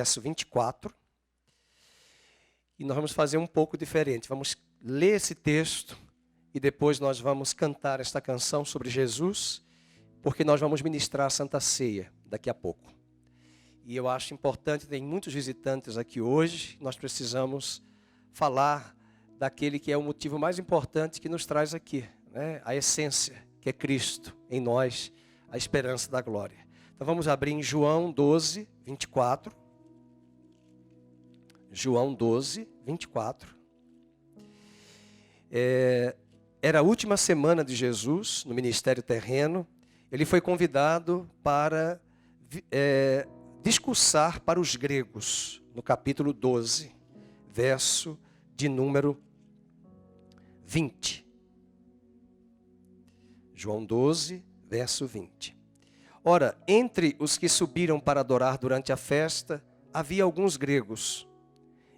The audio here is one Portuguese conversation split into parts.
verso 24. E nós vamos fazer um pouco diferente. Vamos ler esse texto e depois nós vamos cantar esta canção sobre Jesus, porque nós vamos ministrar a Santa Ceia daqui a pouco. E eu acho importante, tem muitos visitantes aqui hoje, nós precisamos falar daquele que é o motivo mais importante que nos traz aqui, né? A essência, que é Cristo em nós, a esperança da glória. Então vamos abrir em João 12, 24. João 12, 24. Era a última semana de Jesus no ministério terreno. Ele foi convidado para discursar para os gregos, no capítulo 12, verso de número 20. João 12, verso 20. Ora, entre os que subiram para adorar durante a festa, havia alguns gregos.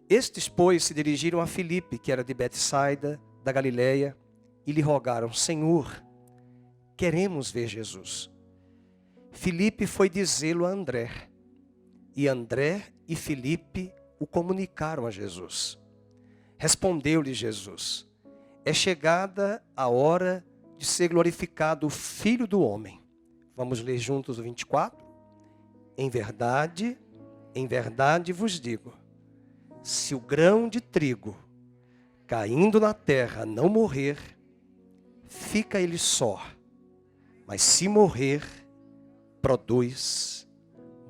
Estes, pois, se dirigiram a Filipe, que era de Betsaida, da Galileia, e lhe rogaram: Senhor, queremos ver Jesus. Filipe foi dizê-lo a André, e André e Filipe o comunicaram a Jesus. Respondeu-lhe Jesus: é chegada a hora de ser glorificado o Filho do Homem. Vamos ler juntos o 24? Em verdade vos digo, se o grão de trigo caindo na terra não morrer, fica ele só. Mas se morrer, produz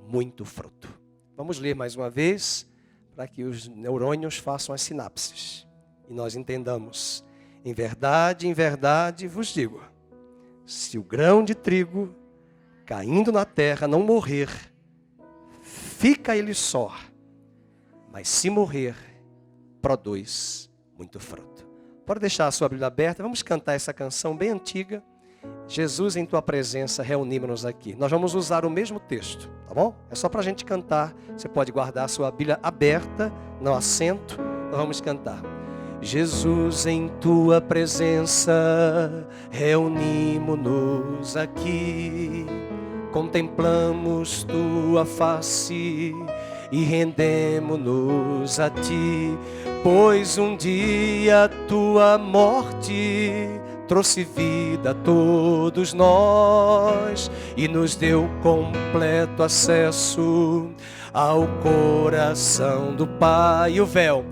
muito fruto. Vamos ler mais uma vez, para que os neurônios façam as sinapses. E nós entendamos. Em verdade vos digo, se o grão de trigo caindo na terra não morrer, fica ele só. Mas se morrer, produz muito fruto. Pode deixar a sua Bíblia aberta, vamos cantar essa canção bem antiga. Jesus, em tua presença, reunimos-nos aqui. Nós vamos usar o mesmo texto, tá bom? É só para a gente cantar. Você pode guardar a sua Bíblia aberta, no assento. Nós vamos cantar. Jesus, em tua presença, reunimos-nos aqui. Contemplamos tua face e rendemo-nos a ti, pois um dia tua morte trouxe vida a todos nós e nos deu completo acesso ao coração do Pai. E o véu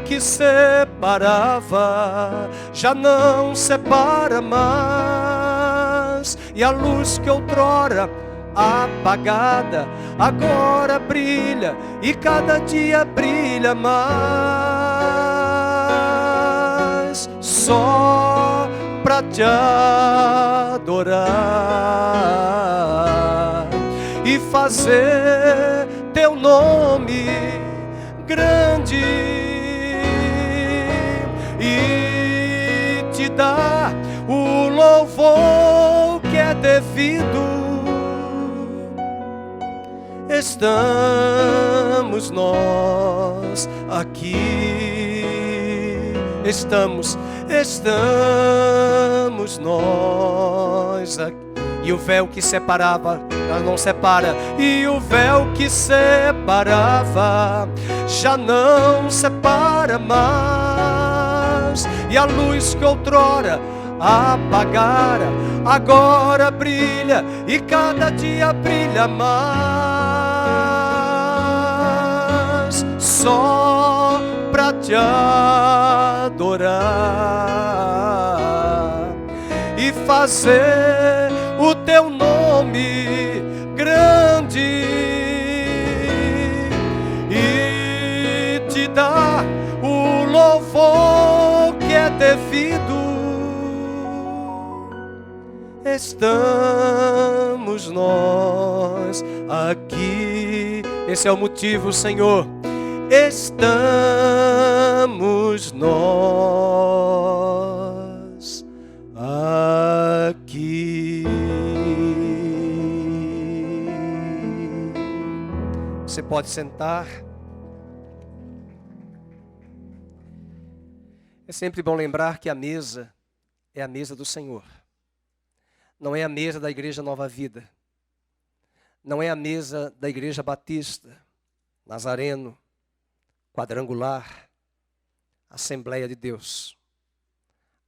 que separava já não separa mais, e a luz que outrora apagada agora brilha e cada dia brilha mais, só pra te adorar e fazer teu nome grande e te dar o louvor que é devido. Estamos nós aqui, estamos nós aqui. E o véu que separava, não separa. E o véu que separava já não separa mais. E a luz que outrora apagara agora brilha e cada dia brilha mais, só pra te adorar e fazer o teu nome grande e te dar o louvor que é devido. Estamos nós aqui. Esse é o motivo, Senhor. Estamos nós aqui. Você pode sentar. É sempre bom lembrar que a mesa é a mesa do Senhor. Não é a mesa da Igreja Nova Vida. não é a mesa da Igreja Batista, Nazareno, Quadrangular, Assembleia de Deus.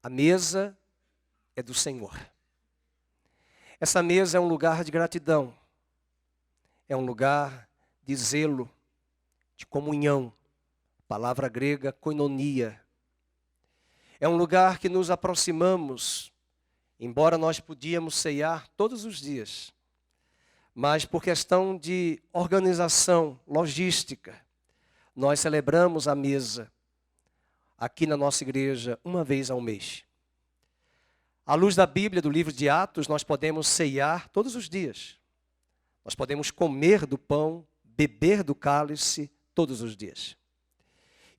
A mesa é do Senhor. Essa mesa é um lugar de gratidão, é um lugar de zelo, de comunhão, palavra grega koinonia. É um lugar que nos aproximamos, embora nós podíamos ceiar todos os dias, mas por questão de organização, logística, nós celebramos a mesa aqui na nossa igreja uma vez ao mês. À luz da Bíblia, do livro de Atos, nós podemos ceiar todos os dias. Nós podemos comer do pão, beber do cálice todos os dias.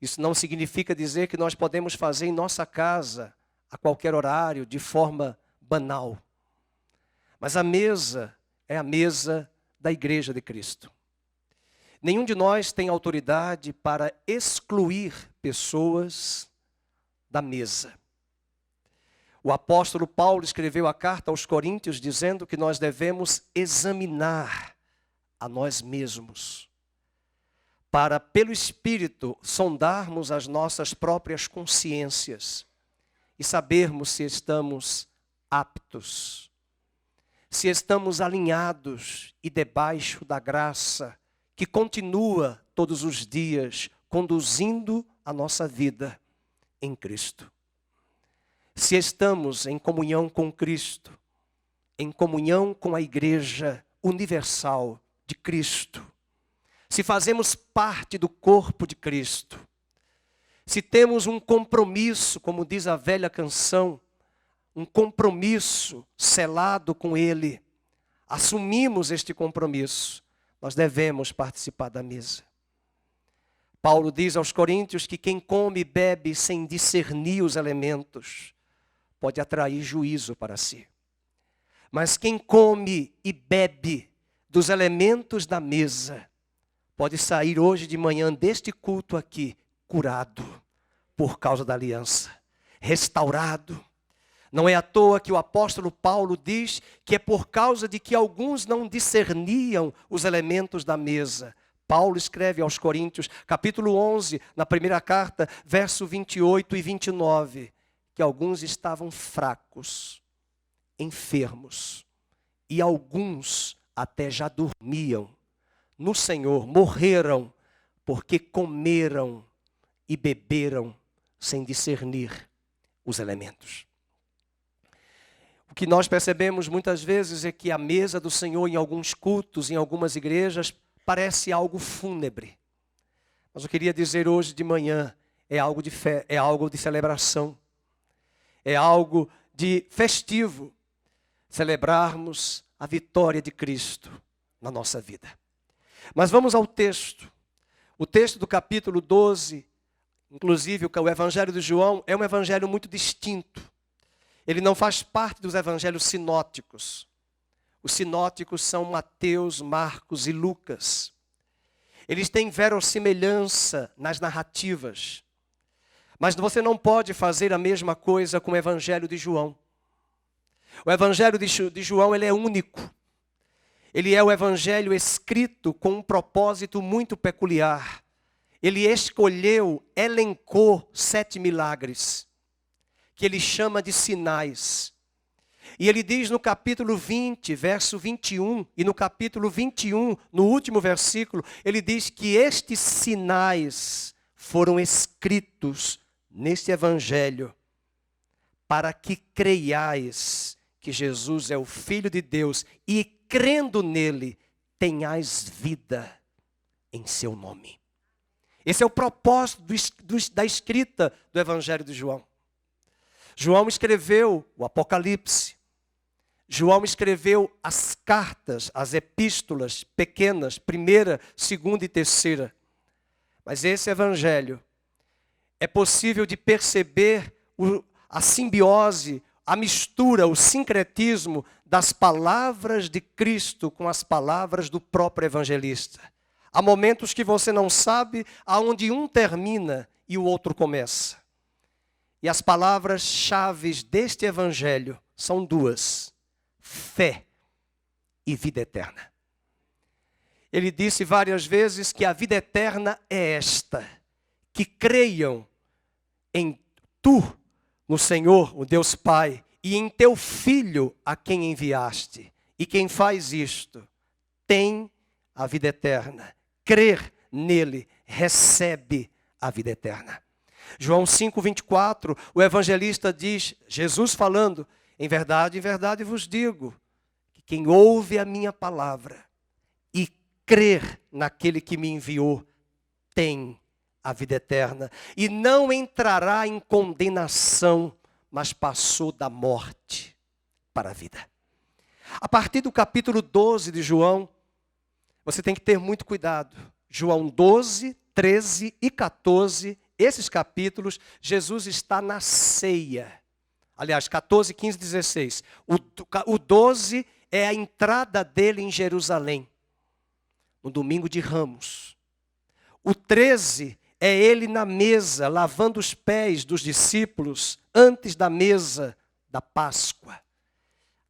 Isso não significa dizer que nós podemos fazer em nossa casa, a qualquer horário, de forma banal. Mas a mesa é a mesa da Igreja de Cristo. Nenhum de nós tem autoridade para excluir pessoas da mesa. O apóstolo Paulo escreveu a carta aos Coríntios dizendo que nós devemos examinar a nós mesmos, para, pelo Espírito, sondarmos as nossas próprias consciências e sabermos se estamos aptos, se estamos alinhados e debaixo da graça que continua todos os dias conduzindo a nossa vida em Cristo. Se estamos em comunhão com Cristo, em comunhão com a Igreja Universal de Cristo, se fazemos parte do corpo de Cristo, se temos um compromisso, como diz a velha canção, um compromisso selado com Ele, assumimos este compromisso, nós devemos participar da mesa. Paulo diz aos Coríntios que quem come e bebe sem discernir os elementos pode atrair juízo para si. Mas quem come e bebe dos elementos da mesa pode sair hoje de manhã deste culto aqui curado por causa da aliança, restaurado. Não é à toa que o apóstolo Paulo diz que é por causa de que alguns não discerniam os elementos da mesa. Paulo escreve aos Coríntios, capítulo 11, na primeira carta, verso 28 e 29, que alguns estavam fracos, enfermos, e alguns até já dormiam no Senhor, morreram, porque comeram e beberam sem discernir os elementos. O que nós percebemos muitas vezes é que a mesa do Senhor em alguns cultos, em algumas igrejas, parece algo fúnebre. Mas eu queria dizer hoje de manhã, é algo de fé, é algo de celebração. É algo de festivo, celebrarmos a vitória de Cristo na nossa vida. Mas vamos ao texto. O texto do capítulo 12, inclusive o Evangelho de João, é um evangelho muito distinto. Ele não faz parte dos evangelhos sinóticos. Os sinóticos são Mateus, Marcos e Lucas. Eles têm verossimilhança nas narrativas. Mas você não pode fazer a mesma coisa com o Evangelho de João. O Evangelho de João ele é único. Ele é o Evangelho escrito com um propósito muito peculiar. Ele escolheu, elencou 7 milagres, que ele chama de sinais. E ele diz no capítulo 20, verso 21, e no capítulo 21, no último versículo, ele diz que estes sinais foram escritos neste evangelho para que creiais que Jesus é o Filho de Deus e crendo nele tenhais vida em seu nome. Esse é o propósito da escrita do Evangelho de João. João escreveu o Apocalipse. João escreveu as cartas, as epístolas pequenas, primeira, segunda e terceira. Mas esse evangelho é possível de perceber a simbiose, a mistura, o sincretismo das palavras de Cristo com as palavras do próprio evangelista. Há momentos que você não sabe aonde um termina e o outro começa. E as palavras-chave deste evangelho são duas: fé e vida eterna. Ele disse várias vezes que a vida eterna é esta: que creiam em tu, no Senhor, o Deus Pai, e em teu Filho a quem enviaste. E quem faz isto tem a vida eterna. Crer nele recebe a vida eterna. João 5:24, o evangelista diz, Jesus falando, em verdade vos digo, que quem ouve a minha palavra e crer naquele que me enviou, tem a vida eterna. E não entrará em condenação, mas passou da morte para a vida. A partir do capítulo 12 de João, você tem que ter muito cuidado. João 12, 13 e 14, esses capítulos, Jesus está na ceia. Aliás, 14, 15 e 16. O 12 é a entrada dele em Jerusalém, no domingo de Ramos. O 13 é ele na mesa, lavando os pés dos discípulos antes da mesa da Páscoa.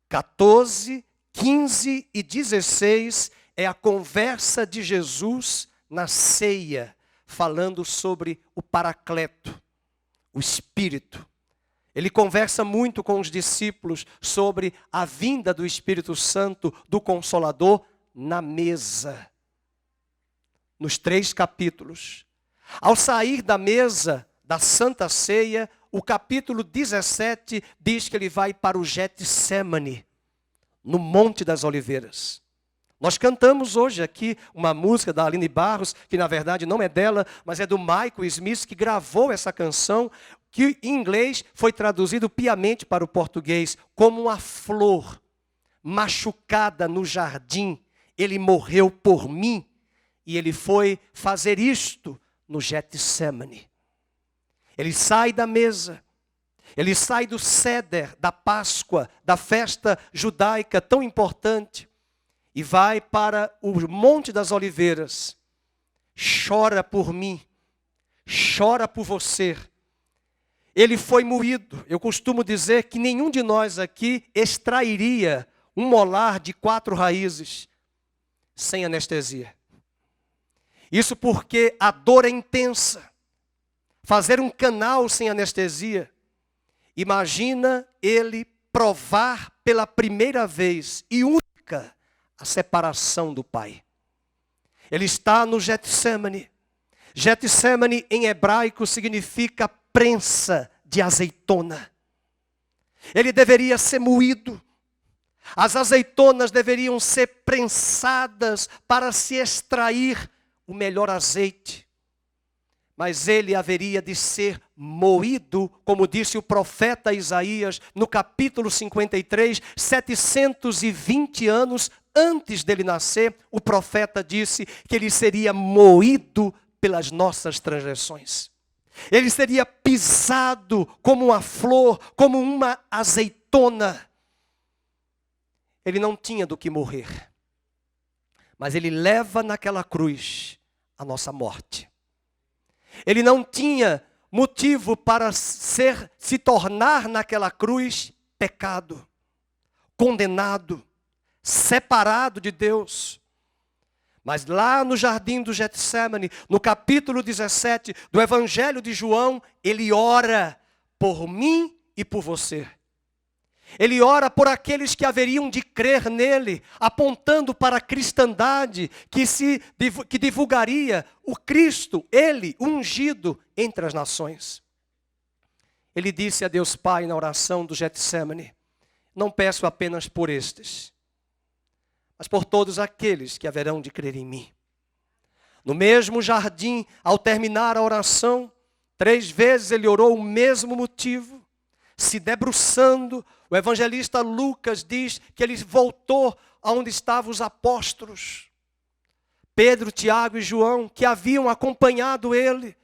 14, 15 e 16 é a conversa de Jesus na ceia, falando sobre o Paracleto, o Espírito. Ele conversa muito com os discípulos sobre a vinda do Espírito Santo, do Consolador, na mesa. Nos 3 capítulos. Ao sair da mesa da Santa Ceia, o capítulo 17 diz que ele vai para o Getsemane, no Monte das Oliveiras. Nós cantamos hoje aqui uma música da Aline Barros, que na verdade não é dela, mas é do Michael Smith, que gravou essa canção, que em inglês foi traduzido piamente para o português, como uma flor machucada no jardim. Ele morreu por mim e ele foi fazer isto no Getsemane. Ele sai da mesa, ele sai do Seder, da Páscoa, da festa judaica tão importante, e vai para o Monte das Oliveiras. Chora por mim, chora por você. Ele foi moído. Eu costumo dizer que nenhum de nós aqui extrairia um molar de 4 raízes sem anestesia. Isso porque a dor é intensa. Fazer um canal sem anestesia. Imagina ele provar pela primeira vez e única a separação do Pai. Ele está no Getsemane. Getsemane em hebraico significa prensa de azeitona. Ele deveria ser moído. As azeitonas deveriam ser prensadas para se extrair o melhor azeite. Mas ele haveria de ser moído, como disse o profeta Isaías, no capítulo 53, 720 anos antes dele nascer, o profeta disse que ele seria moído pelas nossas transgressões. Ele seria pisado como uma flor, como uma azeitona. Ele não tinha do que morrer. Mas ele leva naquela cruz a nossa morte. Ele não tinha motivo para se tornar naquela cruz pecado, condenado, separado de Deus. Mas lá no jardim do Getsemane, no capítulo 17 do Evangelho de João, ele ora por mim e por você. Ele ora por aqueles que haveriam de crer nele, apontando para a cristandade que divulgaria o Cristo, ele, ungido entre as nações. Ele disse a Deus Pai na oração do Getsemane: não peço apenas por estes, mas por todos aqueles que haverão de crer em mim. No mesmo jardim, ao terminar a oração, 3 vezes ele orou o mesmo motivo. Se debruçando, o evangelista Lucas diz que ele voltou aonde estavam os apóstolos. Pedro, Tiago e João, que haviam acompanhado ele.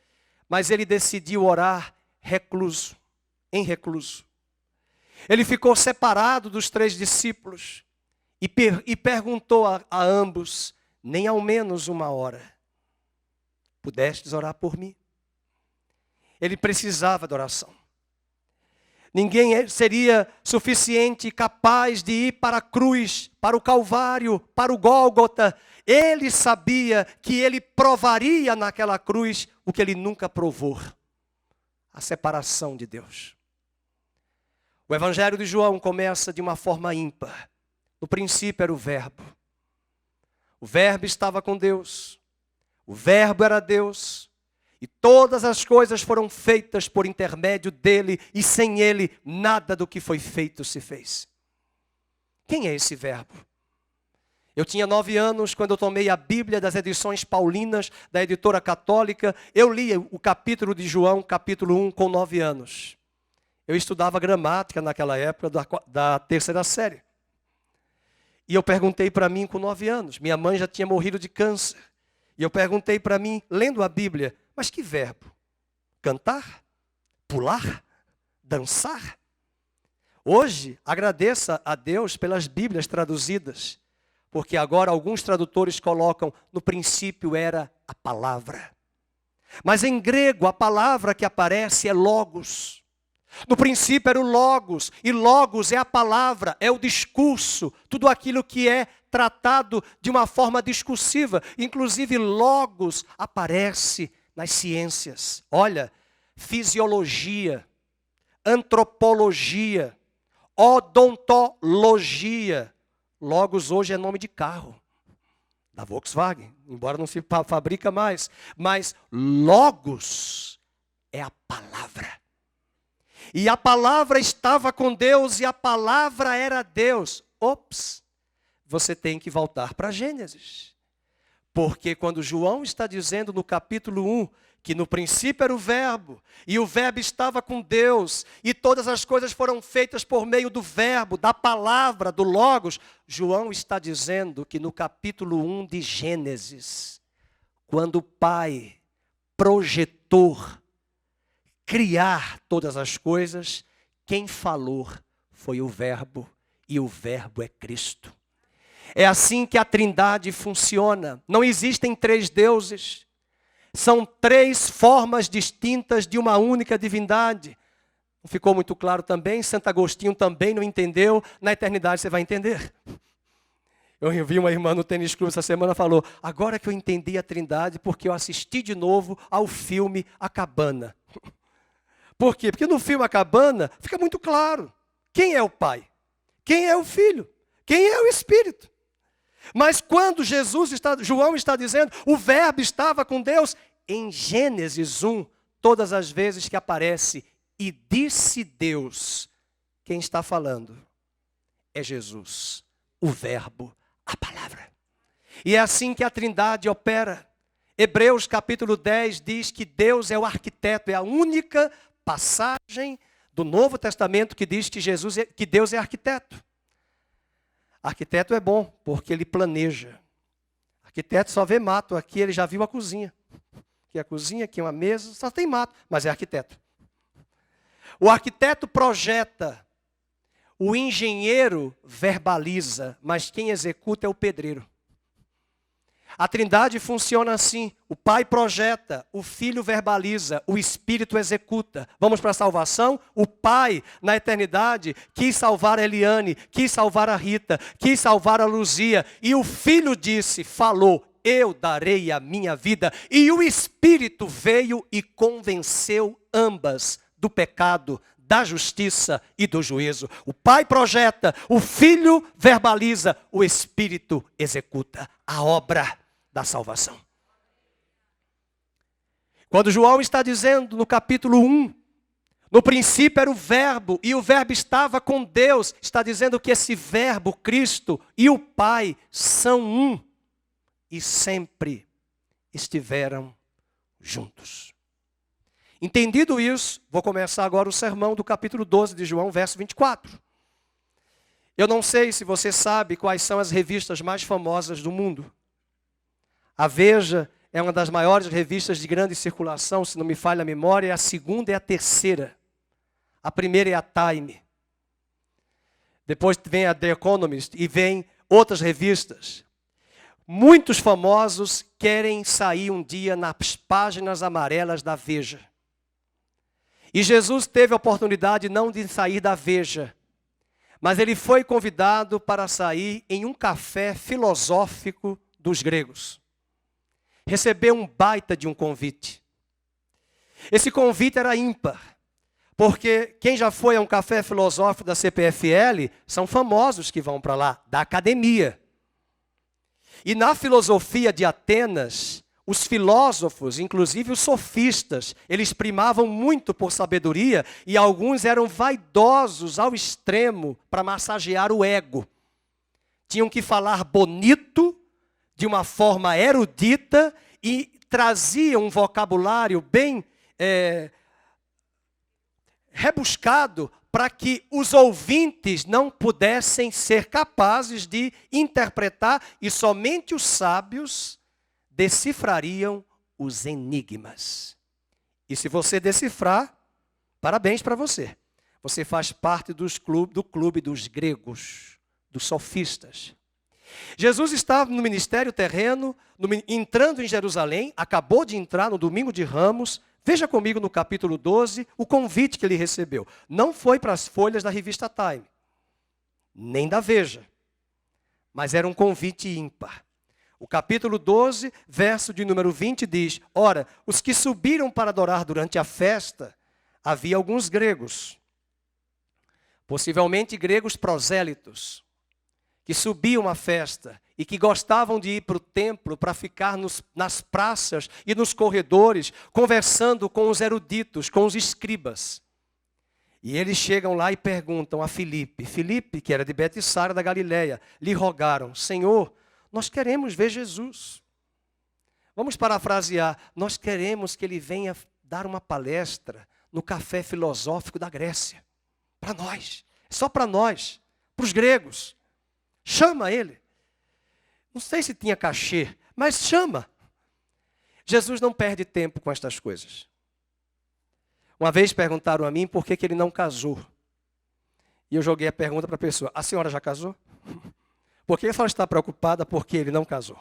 Mas ele decidiu orar recluso, em recluso. Ele ficou separado dos 3 discípulos e perguntou a ambos: nem ao menos 1 hora pudestes orar por mim? Ele precisava de oração. Ninguém seria suficiente, capaz de ir para a cruz, para o Calvário, para o Gólgota. Ele sabia que ele provaria naquela cruz o que ele nunca provou: a separação de Deus. O Evangelho de João começa de uma forma ímpar. No princípio era o Verbo. O Verbo estava com Deus. O Verbo era Deus. E todas as coisas foram feitas por intermédio dele, e sem ele, nada do que foi feito se fez. Quem é esse Verbo? Eu tinha 9 anos quando eu tomei a Bíblia das edições paulinas, da editora católica. Eu li o capítulo de João, capítulo 1, com 9 anos. Eu estudava gramática naquela época, da 3ª série. E eu perguntei para mim com 9 anos, minha mãe já tinha morrido de câncer. E eu perguntei para mim, lendo a Bíblia, mas que verbo? Cantar? Pular? Dançar? Hoje, agradeça a Deus pelas Bíblias traduzidas, porque agora alguns tradutores colocam, no princípio era a palavra. Mas em grego, a palavra que aparece é logos. No princípio era o logos, e logos é a palavra, é o discurso, tudo aquilo que é tratado de uma forma discursiva. Inclusive logos aparece nas ciências. Olha, fisiologia, antropologia, odontologia. Logos hoje é nome de carro, da Volkswagen, embora não se fabrica mais. Mas logos é a palavra. E a palavra estava com Deus e a palavra era Deus. Ops, você tem que voltar para Gênesis. Porque quando João está dizendo no capítulo 1, que no princípio era o Verbo, e o Verbo estava com Deus, e todas as coisas foram feitas por meio do Verbo, da palavra, do Logos. João está dizendo que no capítulo 1 de Gênesis, quando o Pai projetou criar todas as coisas, quem falou foi o Verbo, e o Verbo é Cristo. É assim que a Trindade funciona. Não existem 3 deuses. São 3 formas distintas de uma única divindade. Não ficou muito claro também? Santo Agostinho também não entendeu. Na eternidade você vai entender. Eu vi uma irmã no Tênis Clube essa semana, falou: agora que eu entendi a Trindade, porque eu assisti de novo ao filme A Cabana. Por quê? Porque no filme A Cabana fica muito claro quem é o Pai, quem é o Filho, quem é o Espírito. Mas quando João está dizendo, o Verbo estava com Deus, em Gênesis 1, todas as vezes que aparece e disse Deus, quem está falando é Jesus, o Verbo, a palavra. E é assim que a Trindade opera. Hebreus capítulo 10 diz que Deus é o arquiteto, é a única passagem do Novo Testamento que diz que Deus é arquiteto. Arquiteto é bom, porque ele planeja. Arquiteto só vê mato, aqui ele já viu a cozinha. Aqui a cozinha, aqui uma mesa, só tem mato, mas é arquiteto. O arquiteto projeta, o engenheiro verbaliza, mas quem executa é o pedreiro. A Trindade funciona assim: o Pai projeta, o Filho verbaliza, o Espírito executa. Vamos para a salvação? O Pai, na eternidade, quis salvar a Eliane, quis salvar a Rita, quis salvar a Luzia. E o Filho disse, falou, eu darei a minha vida. E o Espírito veio e convenceu ambas do pecado, da justiça e do juízo. O Pai projeta, o Filho verbaliza, o Espírito executa a obra da salvação. Quando João está dizendo no capítulo 1, no princípio era o Verbo, e o Verbo estava com Deus, está dizendo que esse Verbo, Cristo, e o Pai são um, e sempre estiveram juntos. Entendido isso, vou começar agora o sermão do capítulo 12 de João, verso 24. Eu não sei se você sabe quais são as revistas mais famosas do mundo. A Veja é uma das maiores revistas de grande circulação, se não me falha a memória, a segunda e a terceira. A primeira é a Time. Depois vem a The Economist e vem outras revistas. Muitos famosos querem sair um dia nas páginas amarelas da Veja. E Jesus teve a oportunidade não de sair da Veja, mas ele foi convidado para sair em um café filosófico dos gregos. Recebeu um baita de um convite. Esse convite era ímpar, porque quem já foi a um café filosófico da CPFL são famosos que vão para lá, da academia. E na filosofia de Atenas, os filósofos, inclusive os sofistas, eles primavam muito por sabedoria e alguns eram vaidosos ao extremo para massagear o ego. Tinham que falar bonito, de uma forma erudita e traziam um vocabulário bem rebuscado para que os ouvintes não pudessem ser capazes de interpretar e somente os sábios decifrariam os enigmas. E se você decifrar, parabéns para você. Você faz parte do clube dos gregos, dos sofistas. Jesus estava no ministério terreno, entrando em Jerusalém, acabou de entrar no domingo de Ramos. Veja comigo no capítulo 12 o convite que ele recebeu. Não foi para as folhas da revista Time, nem da Veja, mas era um convite ímpar. O capítulo 12, verso de número 20 diz: ora, os que subiram para adorar durante a festa, havia alguns gregos, possivelmente gregos prosélitos, que subiam à festa e que gostavam de ir para o templo para ficar nas praças e nos corredores, conversando com os eruditos, com os escribas. E eles chegam lá e perguntam a Filipe. Filipe, que era de Betsaida da Galileia, lhe rogaram: Senhor, nós queremos ver Jesus. Vamos parafrasear: nós queremos que ele venha dar uma palestra no café filosófico da Grécia. Para nós, só para nós, para os gregos. Chama ele. Não sei se tinha cachê, mas chama. Jesus não perde tempo com estas coisas. Uma vez perguntaram a mim por que ele não casou. E eu joguei a pergunta para a pessoa: a senhora já casou? Por que a senhora está preocupada porque ele não casou?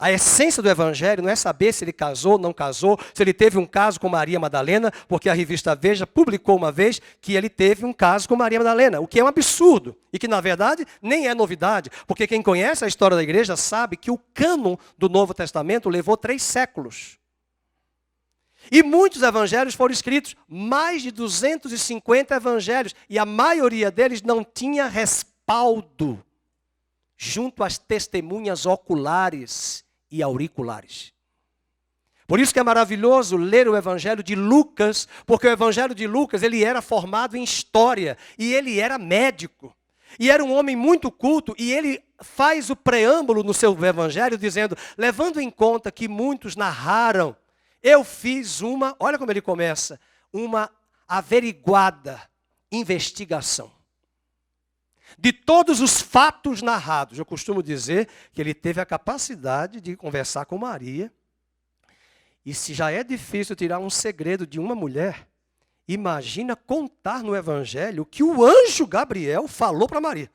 A essência do evangelho não é saber se ele casou ou não casou, se ele teve um caso com Maria Madalena, porque a revista Veja publicou uma vez que ele teve um caso com Maria Madalena, o que é um absurdo e que, na verdade, nem é novidade, porque quem conhece a história da igreja sabe que o cânon do Novo Testamento levou 3 séculos. E muitos evangelhos foram escritos, mais de 250 evangelhos, e a maioria deles não tinha respaldo junto às testemunhas oculares e auriculares. Por isso que é maravilhoso ler o Evangelho de Lucas, porque o Evangelho de Lucas, ele era formado em história, e ele era médico, e era um homem muito culto, e ele faz o preâmbulo no seu Evangelho, dizendo, levando em conta que muitos narraram, eu fiz olha como ele começa, uma averiguada investigação. De todos os fatos narrados, eu costumo dizer que ele teve a capacidade de conversar com Maria. E se já é difícil tirar um segredo de uma mulher, imagina contar no Evangelho o que o anjo Gabriel falou para Maria.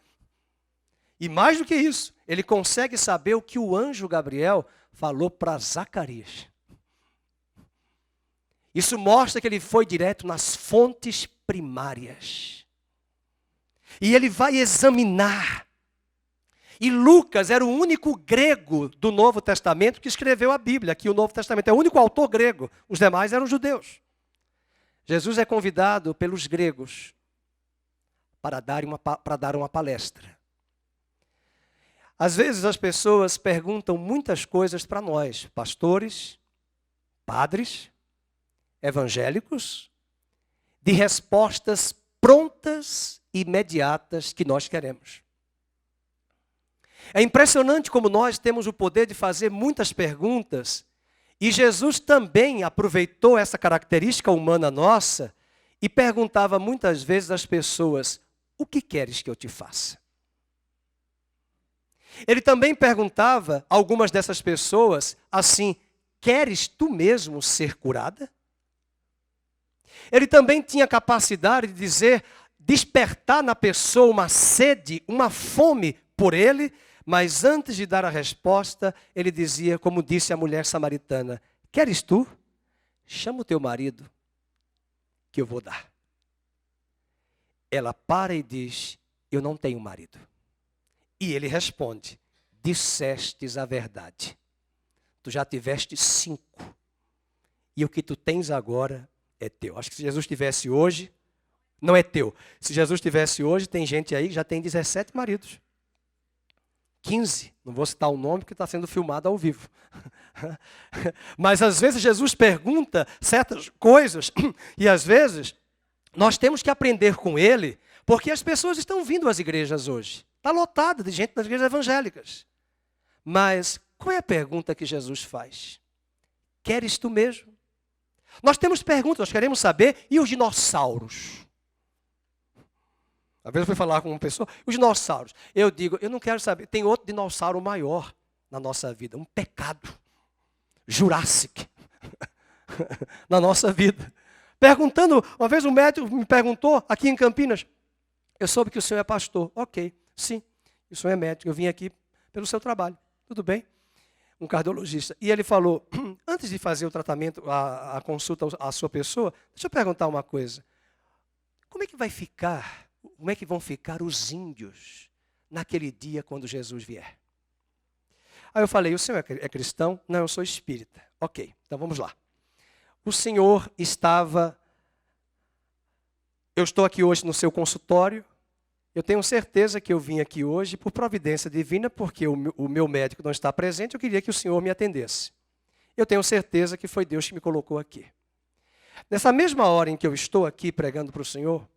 E mais do que isso, ele consegue saber o que o anjo Gabriel falou para Zacarias. Isso mostra que ele foi direto nas fontes primárias. E ele vai examinar. E Lucas era o único grego do Novo Testamento que escreveu a Bíblia. Aqui o Novo Testamento é o único autor grego. Os demais eram judeus. Jesus é convidado pelos gregos para dar uma palestra. Às vezes as pessoas perguntam muitas coisas para nós, pastores, padres, evangélicos, de respostas prontas e imediatas que nós queremos. É impressionante como nós temos o poder de fazer muitas perguntas, e Jesus também aproveitou essa característica humana nossa e perguntava muitas vezes às pessoas: o que queres que eu te faça? Ele também perguntava a algumas dessas pessoas assim: queres tu mesmo ser curada? Ele também tinha capacidade de dizer, despertar na pessoa uma sede, uma fome por ele, mas antes de dar a resposta, ele dizia, como disse a mulher samaritana: queres tu? Chama o teu marido que eu vou dar. Ela para e diz, eu não tenho marido. E ele responde, dissestes a verdade. Tu já tiveste 5. E o que tu tens agora é teu. Acho que se Jesus estivesse hoje, não é teu. Se Jesus estivesse hoje, tem gente aí que já tem 17 maridos. 15, não vou citar o nome porque está sendo filmado ao vivo. Mas às vezes Jesus pergunta certas coisas e às vezes nós temos que aprender com ele, porque as pessoas estão vindo às igrejas hoje. Está lotada de gente nas igrejas evangélicas. Mas qual é a pergunta que Jesus faz? Queres tu mesmo? Nós temos perguntas, nós queremos saber, e os dinossauros? Às vezes eu fui falar com uma pessoa, os dinossauros. Eu digo, eu não quero saber, tem outro dinossauro maior na nossa vida, um pecado. Jurássico. Na nossa vida. Perguntando, uma vez um médico me perguntou, aqui em Campinas, eu soube que o senhor é pastor. Ok, sim, o senhor é médico, eu vim aqui pelo seu trabalho. Tudo bem? Um cardiologista. E ele falou, antes de fazer o tratamento, a consulta à sua pessoa, deixa eu perguntar uma coisa. Como é que vai ficar, como é que vão ficar os índios naquele dia quando Jesus vier? Aí eu falei, o senhor é cristão? Não, eu sou espírita. Ok, então vamos lá. O senhor eu estou aqui hoje no seu consultório, eu tenho certeza que eu vim aqui hoje por providência divina, porque o meu médico não está presente, eu queria que o senhor me atendesse. Eu tenho certeza que foi Deus que me colocou aqui. Nessa mesma hora em que eu estou aqui pregando para o senhor,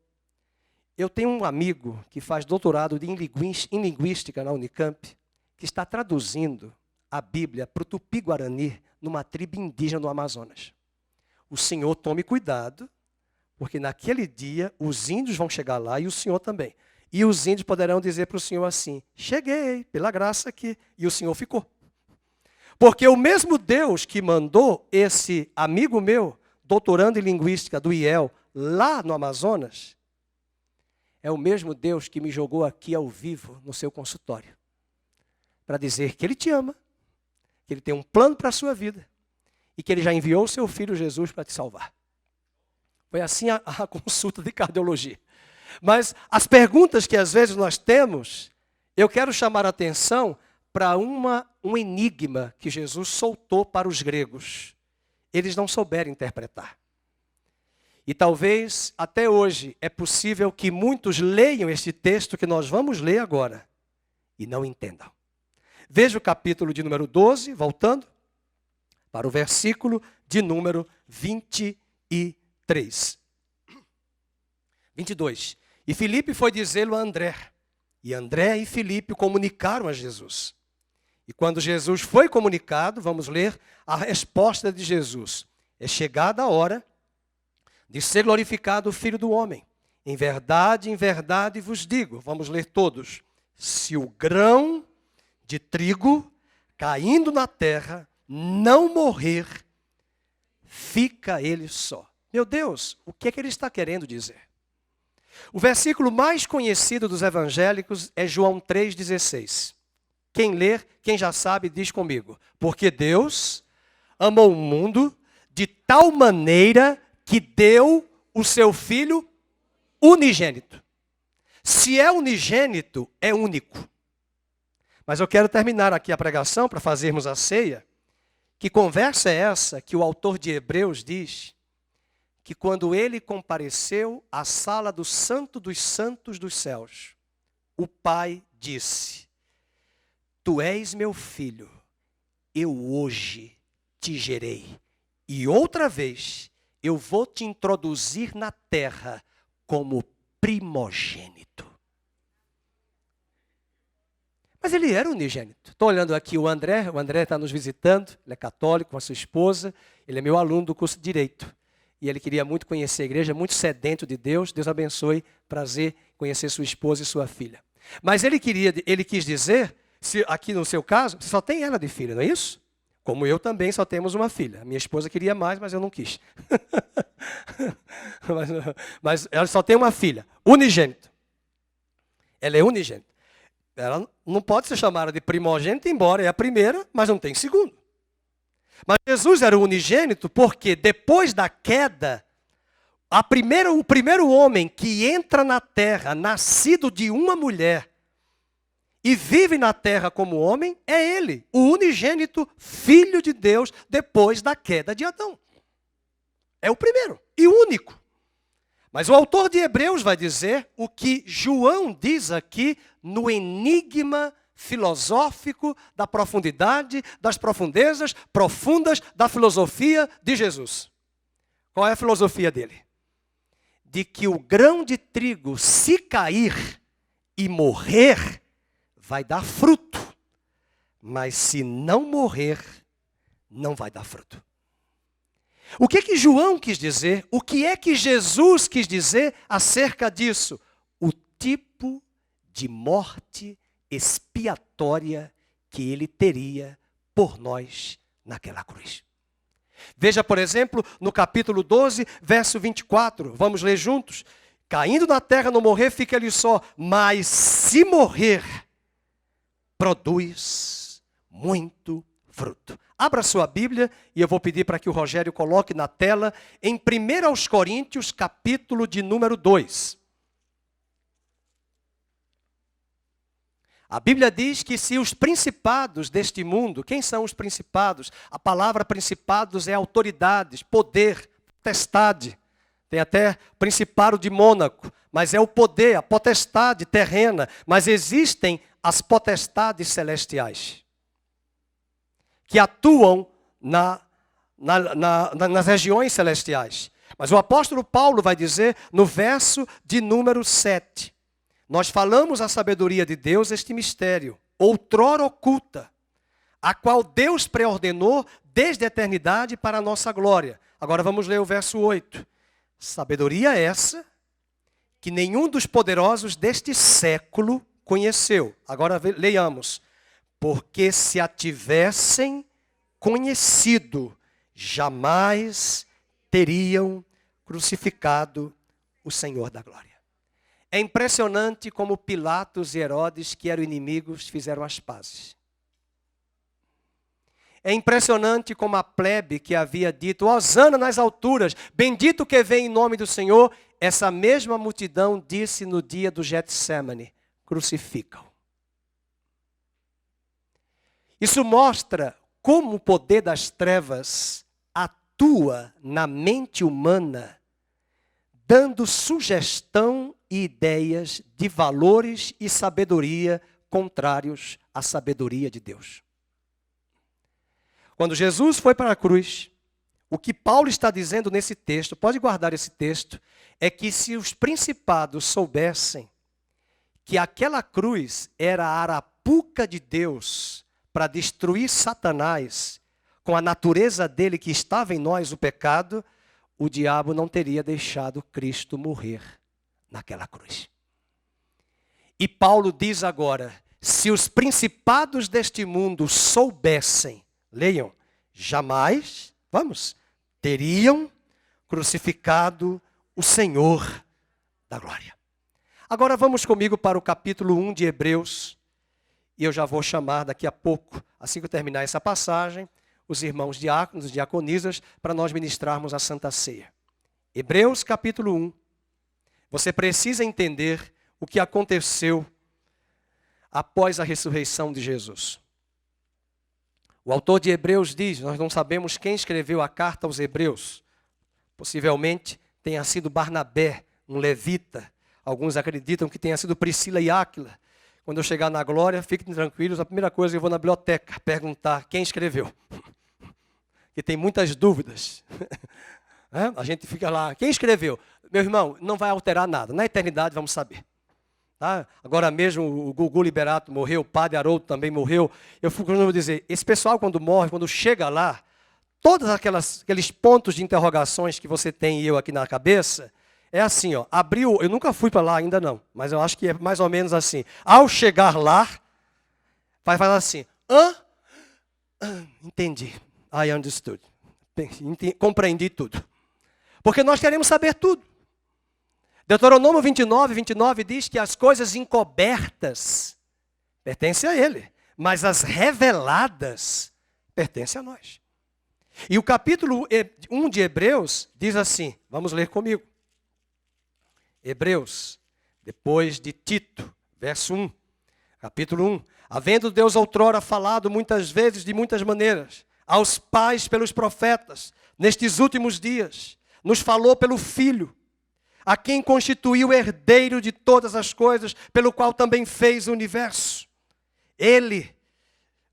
eu tenho um amigo que faz doutorado em linguística na Unicamp, que está traduzindo a Bíblia para o Tupi-Guarani, numa tribo indígena do Amazonas. O senhor tome cuidado, porque naquele dia os índios vão chegar lá e o senhor também. E os índios poderão dizer para o senhor assim, cheguei, pela graça aqui. E o senhor ficou. Porque o mesmo Deus que mandou esse amigo meu, doutorando em linguística do IEL, lá no Amazonas, é o mesmo Deus que me jogou aqui ao vivo no seu consultório. Para dizer que Ele te ama, que Ele tem um plano para a sua vida e que Ele já enviou o seu Filho Jesus para te salvar. Foi assim a consulta de cardiologia. Mas as perguntas que às vezes nós temos, eu quero chamar a atenção para um enigma que Jesus soltou para os gregos. Eles não souberam interpretar. E talvez até hoje é possível que muitos leiam este texto que nós vamos ler agora e não entendam. Veja o capítulo de número 12, voltando para o versículo de número 23. 22. E Filipe foi dizê-lo a André. E André e Filipe comunicaram a Jesus. E quando Jesus foi comunicado, vamos ler a resposta de Jesus. É chegada a hora de ser glorificado o Filho do Homem. Em verdade vos digo, vamos ler todos. Se o grão de trigo caindo na terra não morrer, fica ele só. Meu Deus, o que é que ele está querendo dizer? O versículo mais conhecido dos evangélicos é João 3,16. Quem ler, quem já sabe, diz comigo. Porque Deus amou o mundo de tal maneira que deu o seu Filho unigênito. Se é unigênito, é único. Mas eu quero terminar aqui a pregação para fazermos a ceia. Que conversa é essa que o autor de Hebreus diz que quando ele compareceu à sala do Santo dos Santos dos céus, o Pai disse, tu és meu filho, eu hoje te gerei. E outra vez eu vou te introduzir na terra como primogênito. Mas ele era unigênito. Estou olhando aqui o André está nos visitando, ele é católico com a sua esposa, ele é meu aluno do curso de Direito. E ele queria muito conhecer a igreja, muito sedento de Deus. Deus abençoe, prazer conhecer sua esposa e sua filha. Mas ele quis dizer, aqui no seu caso, você só tem ela de filha, não é isso? Como eu também só temos uma filha. Minha esposa queria mais, mas eu não quis. mas ela só tem uma filha, unigênito. Ela é unigênita. Ela não pode ser chamada de primogênita, embora é a primeira, mas não tem segundo. Mas Jesus era o unigênito porque depois da queda, O primeiro homem que entra na terra, nascido de uma mulher, e vive na terra como homem, é ele, o unigênito Filho de Deus, depois da queda de Adão. É o primeiro e único. Mas o autor de Hebreus vai dizer o que João diz aqui no enigma filosófico da profundidade, das profundezas profundas da filosofia de Jesus. Qual é a filosofia dele? De que o grão de trigo, se cair e morrer, vai dar fruto. Mas se não morrer, não vai dar fruto. O que João quis dizer? O que é que Jesus quis dizer acerca disso? O tipo de morte expiatória que ele teria por nós naquela cruz. Veja, por exemplo, no capítulo 12, verso 24. Vamos ler juntos? Caindo na terra, não morrer, fica ali só. Mas se morrer, produz muito fruto. Abra sua Bíblia e eu vou pedir para que o Rogério coloque na tela em 1 Coríntios, capítulo de número 2. A Bíblia diz que se os principados deste mundo, quem são os principados? A palavra principados é autoridades, poder, potestade. Tem até principado de Mônaco, mas é o poder, a potestade terrena. Mas existem as potestades celestiais, que atuam nas regiões celestiais. Mas o apóstolo Paulo vai dizer no verso de número 7. Nós falamos a sabedoria de Deus, este mistério, outrora oculta, a qual Deus preordenou desde a eternidade para a nossa glória. Agora vamos ler o verso 8. Sabedoria essa que nenhum dos poderosos deste século conheceu. Agora leiamos. Porque se a tivessem conhecido, jamais teriam crucificado o Senhor da glória. É impressionante como Pilatos e Herodes, que eram inimigos, fizeram as pazes. É impressionante como a plebe que havia dito, hosana nas alturas, bendito que vem em nome do Senhor, essa mesma multidão disse no dia do Getsêmani, crucificam. Isso mostra como o poder das trevas atua na mente humana, dando sugestão e ideias de valores e sabedoria contrários à sabedoria de Deus. Quando Jesus foi para a cruz, o que Paulo está dizendo nesse texto, pode guardar esse texto, é que se os principados soubessem que aquela cruz era a arapuca de Deus para destruir Satanás, com a natureza dele que estava em nós, o pecado, o diabo não teria deixado Cristo morrer naquela cruz. E Paulo diz agora, se os principados deste mundo soubessem, leiam, jamais, teriam crucificado o Senhor da glória. Agora vamos comigo para o capítulo 1 de Hebreus, e eu já vou chamar daqui a pouco, assim que eu terminar essa passagem, os irmãos diáconos, diaconisas, para nós ministrarmos a Santa Ceia. Hebreus capítulo 1. Você precisa entender o que aconteceu após a ressurreição de Jesus. O autor de Hebreus diz, nós não sabemos quem escreveu a carta aos Hebreus. Possivelmente tenha sido Barnabé, um levita. Alguns acreditam que tenha sido Priscila e Áquila. Quando eu chegar na glória, fiquem tranquilos, a primeira coisa eu vou na biblioteca perguntar quem escreveu. Que tem muitas dúvidas. A gente fica lá, quem escreveu? Meu irmão, não vai alterar nada. Na eternidade vamos saber. Tá? Agora mesmo o Gugu Liberato morreu, o Padre Haroldo também morreu. Eu vou dizer, esse pessoal quando morre, quando chega lá, todos aqueles pontos de interrogações que você tem e eu aqui na cabeça, é assim, ó, abriu, eu nunca fui para lá ainda não, mas eu acho que é mais ou menos assim. Ao chegar lá, vai falar assim, entendi, I understood, compreendi tudo. Porque nós queremos saber tudo. Deuteronômio 29 diz que as coisas encobertas pertencem a ele, mas as reveladas pertencem a nós. E o capítulo 1 de Hebreus diz assim, vamos ler comigo. Hebreus, depois de Tito, verso 1, capítulo 1. Havendo Deus outrora falado muitas vezes, de muitas maneiras, aos pais pelos profetas, nestes últimos dias, nos falou pelo Filho, a quem constituiu herdeiro de todas as coisas, pelo qual também fez o universo. Ele,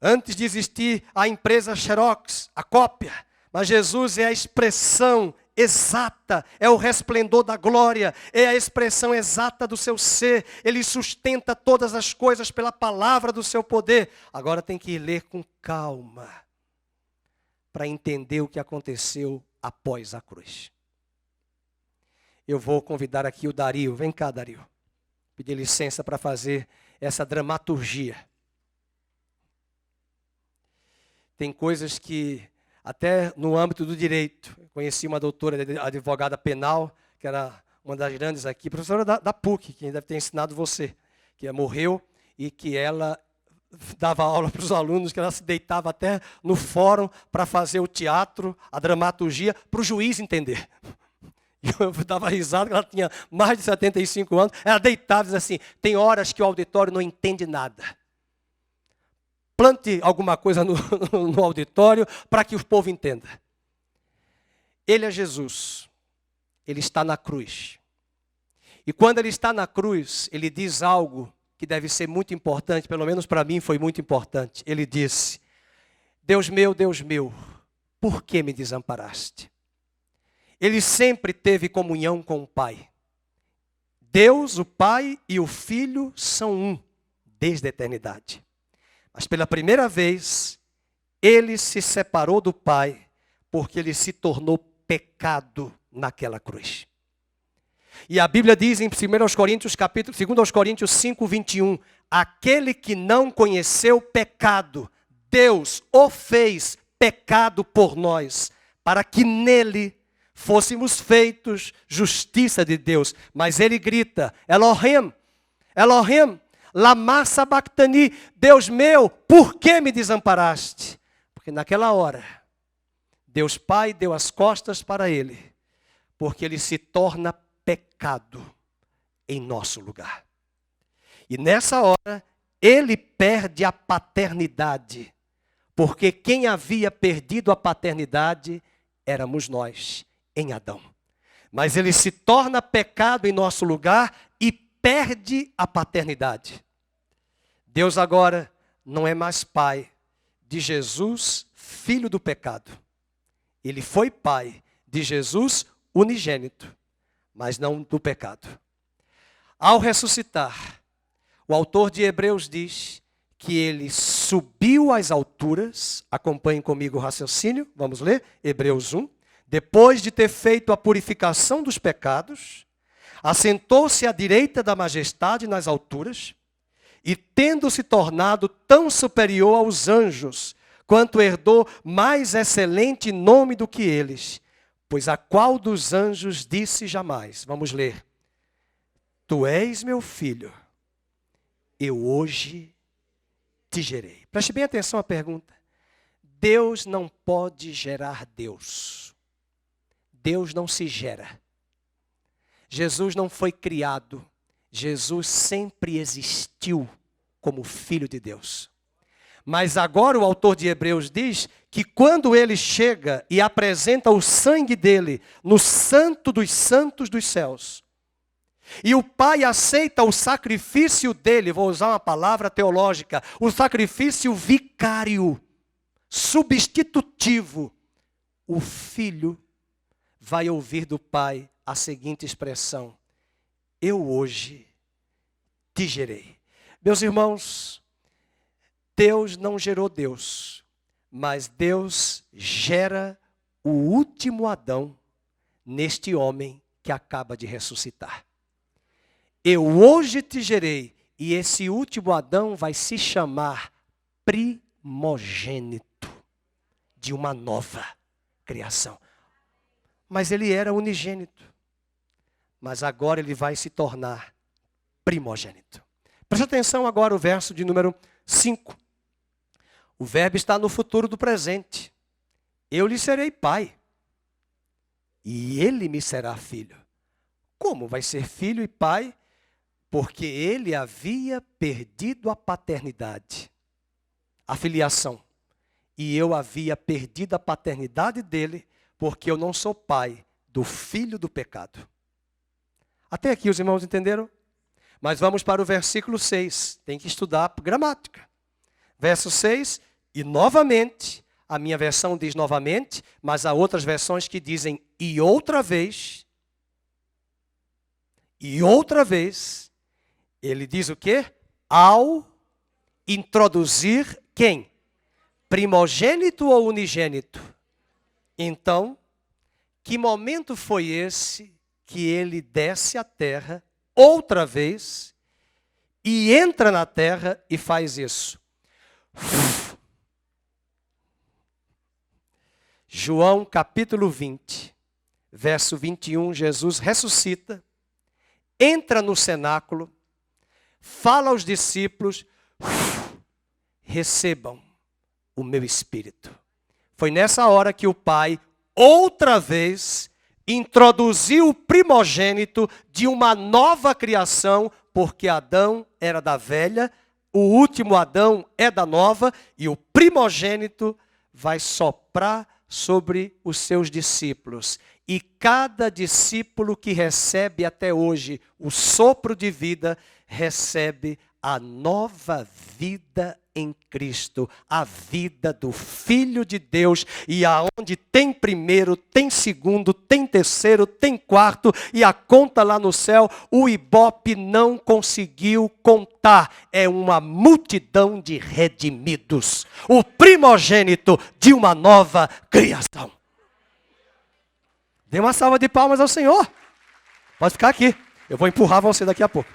antes de existir a empresa Xerox, a cópia, mas Jesus é a expressão exata, é o resplendor da glória, é a expressão exata do seu ser. Ele sustenta todas as coisas pela palavra do seu poder. Agora tem que ler com calma, para entender o que aconteceu após a cruz. Eu vou convidar aqui o Dario. Vem cá, Dario. Pedir licença para fazer essa dramaturgia. Tem coisas que, até no âmbito do direito, eu conheci uma doutora advogada penal, que era uma das grandes aqui, professora da PUC, que deve ter ensinado você, que morreu e que ela dava aula para os alunos, que ela se deitava até no fórum para fazer o teatro, a dramaturgia, para o juiz entender. Eu dava risada, que ela tinha mais de 75 anos, ela deitava e dizia assim, tem horas que o auditório não entende nada. Plante alguma coisa no auditório para que o povo entenda. Ele é Jesus. Ele está na cruz. E quando ele está na cruz, ele diz algo que deve ser muito importante, pelo menos para mim foi muito importante. Ele disse, Deus meu, por que me desamparaste? Ele sempre teve comunhão com o Pai. Deus, o Pai e o Filho são um, desde a eternidade. Mas pela primeira vez, ele se separou do Pai, porque ele se tornou pecado naquela cruz. E a Bíblia diz em 2 Coríntios 5, 21, aquele que não conheceu pecado, Deus o fez pecado por nós, para que nele fôssemos feitos justiça de Deus. Mas ele grita, Elohim, Elohim, lama sabachthani, Deus meu, por que me desamparaste? Porque naquela hora, Deus Pai deu as costas para ele, porque ele se torna pecado em nosso lugar. E nessa hora, ele perde a paternidade, porque quem havia perdido a paternidade éramos nós, em Adão. Mas ele se torna pecado em nosso lugar e perde a paternidade. Deus agora não é mais pai de Jesus, filho do pecado. Ele foi pai de Jesus, unigênito, mas não do pecado. Ao ressuscitar, o autor de Hebreus diz que ele subiu às alturas. Acompanhem comigo o raciocínio, vamos ler, Hebreus 1. Depois de ter feito a purificação dos pecados, assentou-se à direita da majestade nas alturas, e tendo se tornado tão superior aos anjos, quanto herdou mais excelente nome do que eles, pois a qual dos anjos disse jamais, vamos ler, tu és meu filho, eu hoje te gerei. Preste bem atenção à pergunta. Deus não pode gerar Deus. Deus não se gera. Jesus não foi criado. Jesus sempre existiu como Filho de Deus. Mas agora o autor de Hebreus diz que quando ele chega e apresenta o sangue dele no santo dos santos dos céus, e o Pai aceita o sacrifício dele, vou usar uma palavra teológica, o sacrifício vicário, substitutivo, o Filho vai ouvir do Pai a seguinte expressão, eu hoje te gerei. Meus irmãos, Deus não gerou Deus, mas Deus gera o último Adão neste homem que acaba de ressuscitar. Eu hoje te gerei, e esse último Adão vai se chamar primogênito de uma nova criação. Mas ele era unigênito. Mas agora ele vai se tornar primogênito. Preste atenção agora o verso de número 5. O verbo está no futuro do presente. Eu lhe serei pai. E ele me será filho. Como vai ser filho e pai? Porque ele havia perdido a paternidade, a filiação. E eu havia perdido a paternidade dele, porque eu não sou pai do filho do pecado. Até aqui os irmãos entenderam? Mas vamos para o versículo 6. Tem que estudar gramática. Verso 6, e novamente, a minha versão diz novamente, mas há outras versões que dizem e outra vez, ele diz o quê? Ao introduzir quem? Primogênito ou unigênito? Então, que momento foi esse que ele desce à terra outra vez e entra na terra e faz isso? João capítulo 20, verso 21, Jesus ressuscita, entra no cenáculo, fala aos discípulos, recebam o meu espírito. Foi nessa hora que o Pai, outra vez, introduziu o primogênito de uma nova criação, porque Adão era da velha, o último Adão é da nova, e o primogênito vai soprar sobre os seus discípulos. E cada discípulo que recebe até hoje o sopro de vida, recebe a nova vida em Cristo, a vida do Filho de Deus, e aonde tem primeiro, tem segundo, tem terceiro, tem quarto, e a conta lá no céu, o Ibope não conseguiu contar, é uma multidão de redimidos, o primogênito de uma nova criação. Dê uma salva de palmas ao Senhor. Pode ficar aqui, eu vou empurrar você daqui a pouco.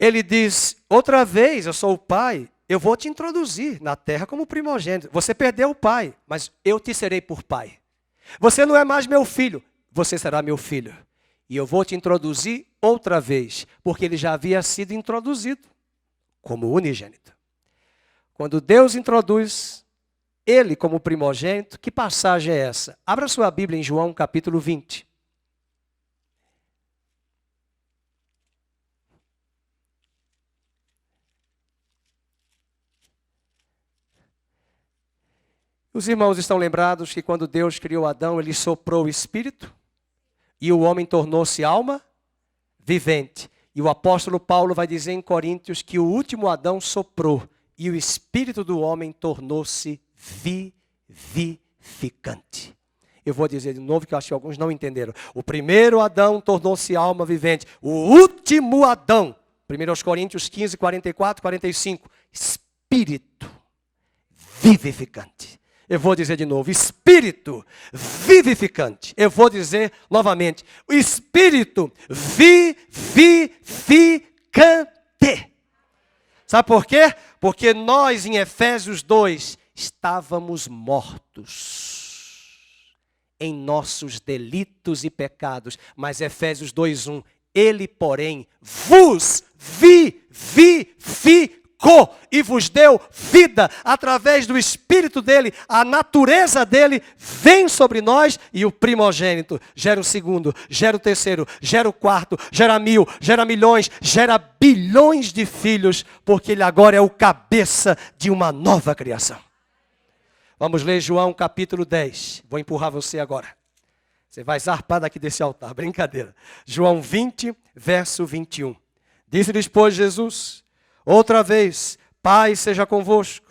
Ele diz, outra vez, eu sou o pai, eu vou te introduzir na terra como primogênito. Você perdeu o pai, mas eu te serei por pai. Você não é mais meu filho, você será meu filho. E eu vou te introduzir outra vez, porque ele já havia sido introduzido como unigênito. Quando Deus introduz ele como primogênito, que passagem é essa? Abra sua Bíblia em João capítulo 20. Os irmãos estão lembrados que quando Deus criou Adão, ele soprou o espírito e o homem tornou-se alma vivente. E o apóstolo Paulo vai dizer em Coríntios que o último Adão soprou e o espírito do homem tornou-se vivificante. Eu vou dizer de novo que eu acho que alguns não entenderam. O primeiro Adão tornou-se alma vivente. O último Adão, 1 Coríntios 15, 44, 45, espírito vivificante. Eu vou dizer de novo, espírito vivificante. Eu vou dizer novamente, o espírito vivificante. Sabe por quê? Porque nós em Efésios 2 estávamos mortos em nossos delitos e pecados. Mas Efésios 2:1, ele porém vos vivificou e vos deu vida através do Espírito dele, a natureza dele vem sobre nós e o primogênito gera o segundo, gera o terceiro, gera o quarto, gera 1000, gera milhões, gera bilhões de filhos, porque ele agora é o cabeça de uma nova criação. Vamos ler João capítulo 10, vou empurrar você agora. Você vai zarpar daqui desse altar, brincadeira. João 20, verso 21. Disse-lhes, pois, Jesus, outra vez, Pai seja convosco,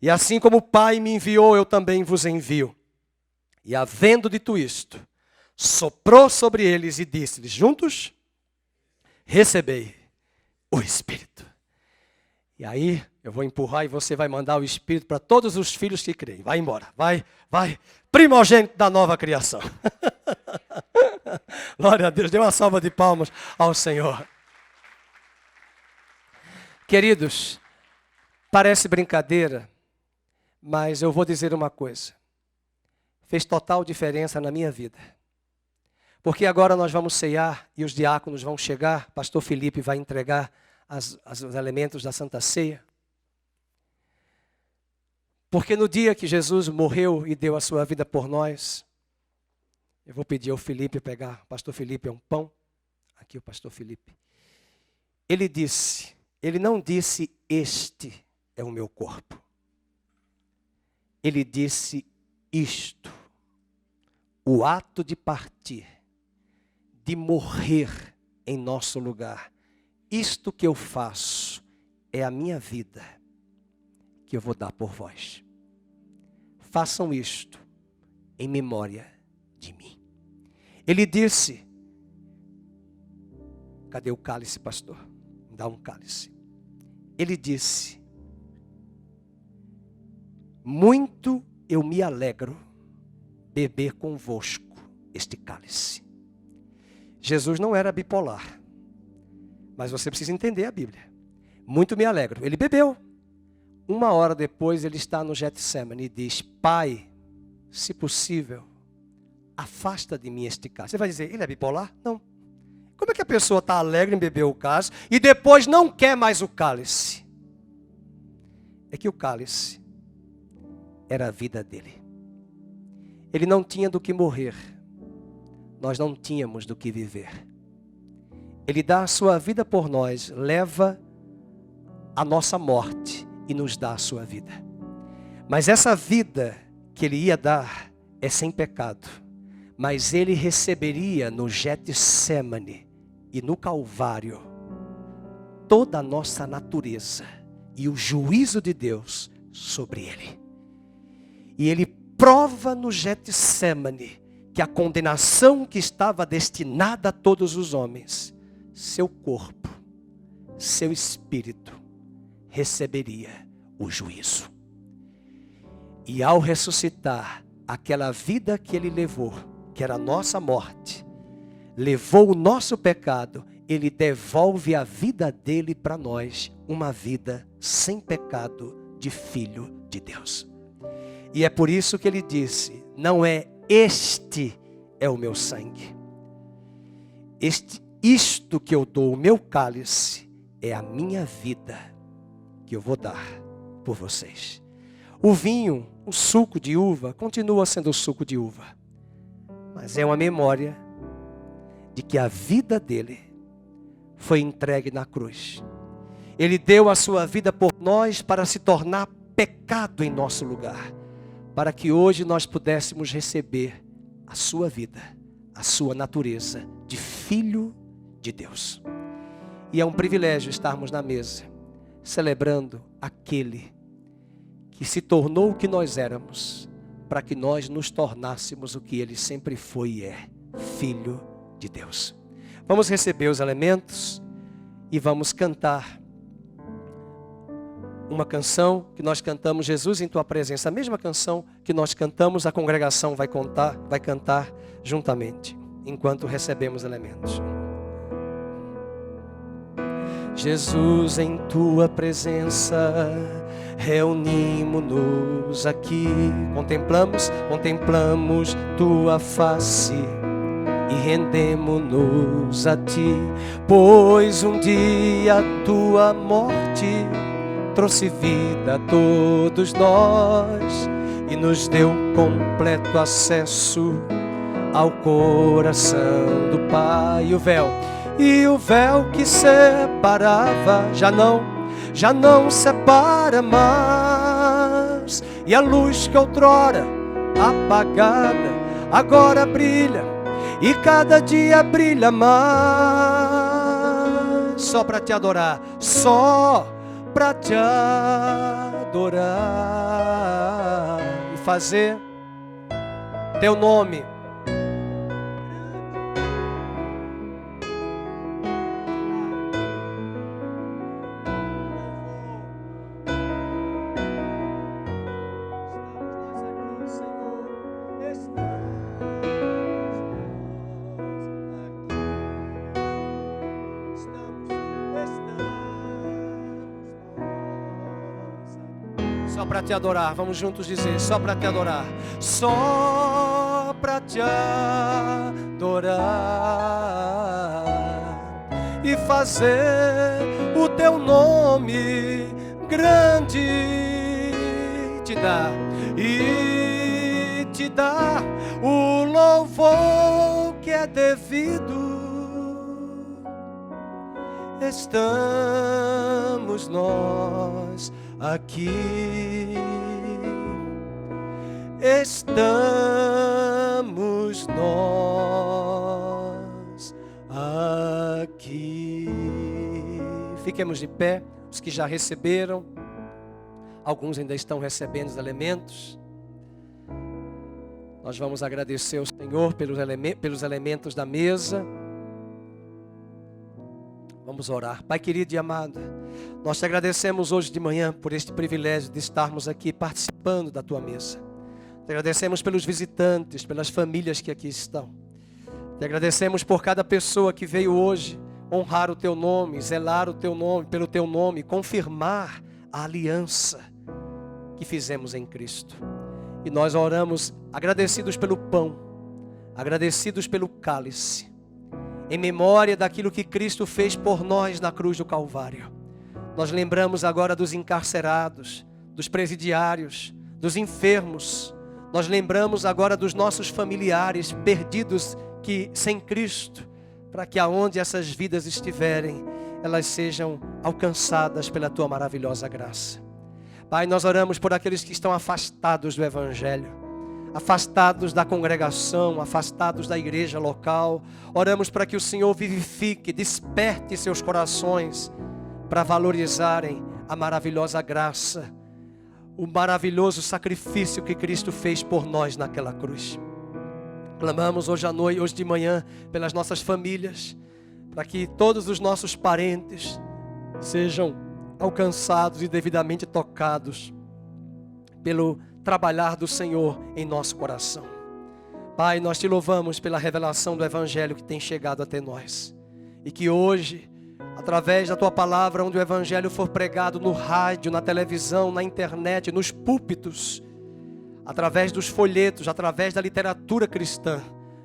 e assim como o Pai me enviou, eu também vos envio. E havendo dito isto, soprou sobre eles e disse-lhes, juntos, recebei o Espírito. E aí, eu vou empurrar e você vai mandar o Espírito para todos os filhos que creem. Vai embora, vai, primogênito da nova criação. Glória a Deus, dê uma salva de palmas ao Senhor. Queridos, parece brincadeira, mas eu vou dizer uma coisa. Fez total diferença na minha vida. Porque agora nós vamos ceiar e os diáconos vão chegar, pastor Felipe vai entregar os elementos da Santa Ceia. Porque no dia que Jesus morreu e deu a sua vida por nós, Eu vou pedir ao Felipe pegar. O pastor Felipe é um pão. Aqui o pastor Felipe. Ele disse, ele não disse, este é o meu corpo. Ele disse isto. O ato de partir, de morrer em nosso lugar. Isto que eu faço é a minha vida que eu vou dar por vós. Façam isto em memória de mim. Ele disse, cadê o cálice, pastor? Me dá um cálice. Ele disse, muito eu me alegro beber convosco este cálice. Jesus não era bipolar, mas você precisa entender a Bíblia. Muito me alegro. Ele bebeu. 1 hora depois ele está no Getsemane e diz, Pai, se possível, afasta de mim este cálice. Você vai dizer, ele é bipolar? Não. Como é que a pessoa está alegre em beber o cálice e depois não quer mais o cálice? É que o cálice era a vida dele. Ele não tinha do que morrer. Nós não tínhamos do que viver. Ele dá a sua vida por nós, leva a nossa morte e nos dá a sua vida. Mas essa vida que ele ia dar é sem pecado. Mas ele receberia no Getsemane e no Calvário toda a nossa natureza e o juízo de Deus sobre ele. E ele prova no Getsemane que a condenação que estava destinada a todos os homens, seu corpo, seu espírito, receberia o juízo. E ao ressuscitar, aquela vida que ele levou, que era a nossa morte, levou o nosso pecado, ele devolve a vida dele para nós, uma vida sem pecado de filho de Deus. E é por isso que ele disse, não é este é o meu sangue. Isto que eu dou, o meu cálice, é a minha vida que eu vou dar por vocês. O vinho, o suco de uva, continua sendo o suco de uva. Mas é uma memória de que a vida dele foi entregue na cruz. Ele deu a sua vida por nós para se tornar pecado em nosso lugar. Para que hoje nós pudéssemos receber a sua vida, a sua natureza de filho de Deus. E é um privilégio estarmos na mesa, celebrando aquele que se tornou o que nós éramos, para que nós nos tornássemos o que ele sempre foi e é, filho de Deus. Vamos receber os elementos e vamos cantar uma canção que nós cantamos, Jesus em tua presença. A mesma canção que nós cantamos, a congregação vai cantar juntamente, enquanto recebemos elementos. Jesus em tua presença, reunimos-nos aqui, contemplamos tua face e rendemo-nos a ti, pois um dia a tua morte trouxe vida a todos nós e nos deu completo acesso ao coração do Pai. E o véu que separava já não separa mais, e a luz que outrora apagada agora brilha e cada dia brilha mais. Só para te adorar, só para te adorar e fazer teu nome só para te adorar. Vamos juntos dizer, só para te adorar, só para te adorar e fazer o teu nome grande, te dar o louvor que é devido. Estamos nós aqui. Estamos nós aqui. Fiquemos de pé, os que já receberam. Alguns ainda estão recebendo os elementos. Nós vamos agradecer ao Senhor pelos elementos da mesa. Vamos orar. Pai querido e amado, nós te agradecemos hoje de manhã por este privilégio de estarmos aqui participando da tua mesa. Te agradecemos pelos visitantes, pelas famílias que aqui estão. Te agradecemos por cada pessoa que veio hoje honrar o teu nome, zelar o teu nome, pelo teu nome, confirmar a aliança que fizemos em Cristo. E nós oramos agradecidos pelo pão, agradecidos pelo cálice, em memória daquilo que Cristo fez por nós na cruz do Calvário. Nós lembramos agora dos encarcerados, dos presidiários, dos enfermos. Nós lembramos agora dos nossos familiares perdidos que sem Cristo, para que aonde essas vidas estiverem, elas sejam alcançadas pela tua maravilhosa graça. Pai, nós oramos por aqueles que estão afastados do Evangelho, afastados da congregação, afastados da igreja local. Oramos para que o Senhor vivifique, desperte seus corações para valorizarem a maravilhosa graça, o maravilhoso sacrifício que Cristo fez por nós naquela cruz. Clamamos hoje à noite, hoje de manhã, pelas nossas famílias, para que todos os nossos parentes sejam alcançados e devidamente tocados pelo trabalhar do Senhor em nosso coração. Pai, nós te louvamos pela revelação do Evangelho que tem chegado até nós. E que hoje, através da tua palavra, onde o Evangelho for pregado no rádio, na televisão, na internet, nos púlpitos, através dos folhetos, através da literatura cristã,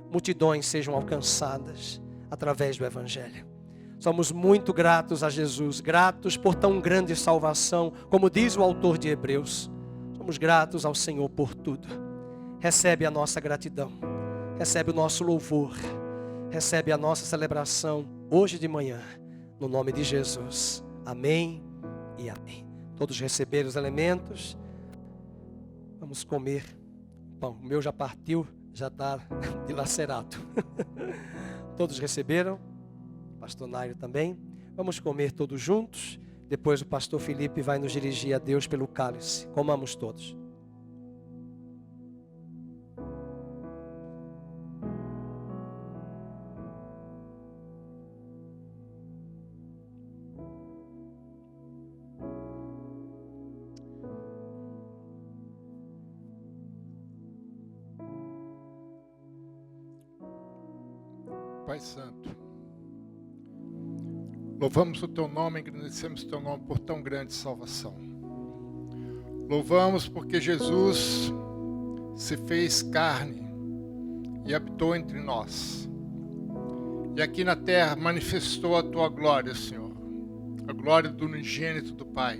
multidões sejam alcançadas através do Evangelho. Somos muito gratos a Jesus, gratos por tão grande salvação, como diz o autor de Hebreus. Somos gratos ao Senhor por tudo. Recebe a nossa gratidão, recebe o nosso louvor, recebe a nossa celebração hoje de manhã, no nome de Jesus. Amém e amém. Todos receberam os elementos. Vamos comer pão. O meu já partiu, já está dilacerado. Todos receberam? Pastor Nairo também. Vamos comer todos juntos. Depois o pastor Felipe vai nos dirigir a Deus pelo cálice. Comamos todos. Pai Santo, louvamos o teu nome, agradecemos o teu nome por tão grande salvação. Louvamos porque Jesus se fez carne e habitou entre nós. E aqui na terra manifestou a tua glória, Senhor, a glória do unigênito do Pai,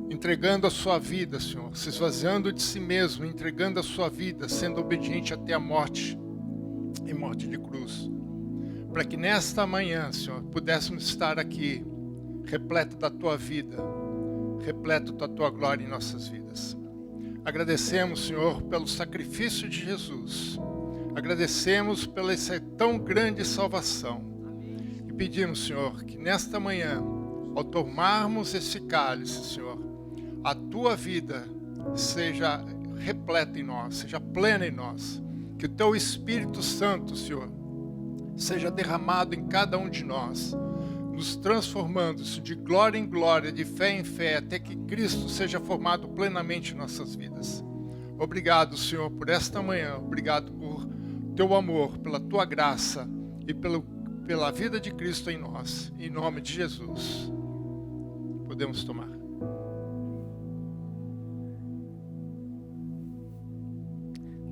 entregando a sua vida, Senhor, se esvaziando de si mesmo, entregando a sua vida, sendo obediente até a morte e morte de cruz, para que nesta manhã, Senhor, pudéssemos estar aqui, repleto da tua vida, repleto da tua glória em nossas vidas. Agradecemos, Senhor, pelo sacrifício de Jesus, agradecemos pela essa tão grande salvação, e pedimos, Senhor, que nesta manhã, ao tomarmos esse cálice, Senhor, a tua vida seja repleta em nós, seja plena em nós, que o teu Espírito Santo, Senhor, seja derramado em cada um de nós, nos transformando de glória em glória, de fé em fé, até que Cristo seja formado plenamente em nossas vidas. Obrigado, Senhor, por esta manhã, obrigado por teu amor, pela tua graça e pela vida de Cristo em nós. Em nome de Jesus, podemos tomar.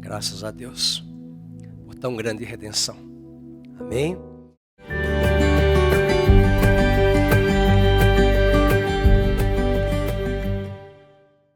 Graças a Deus por tão grande redenção. Amém.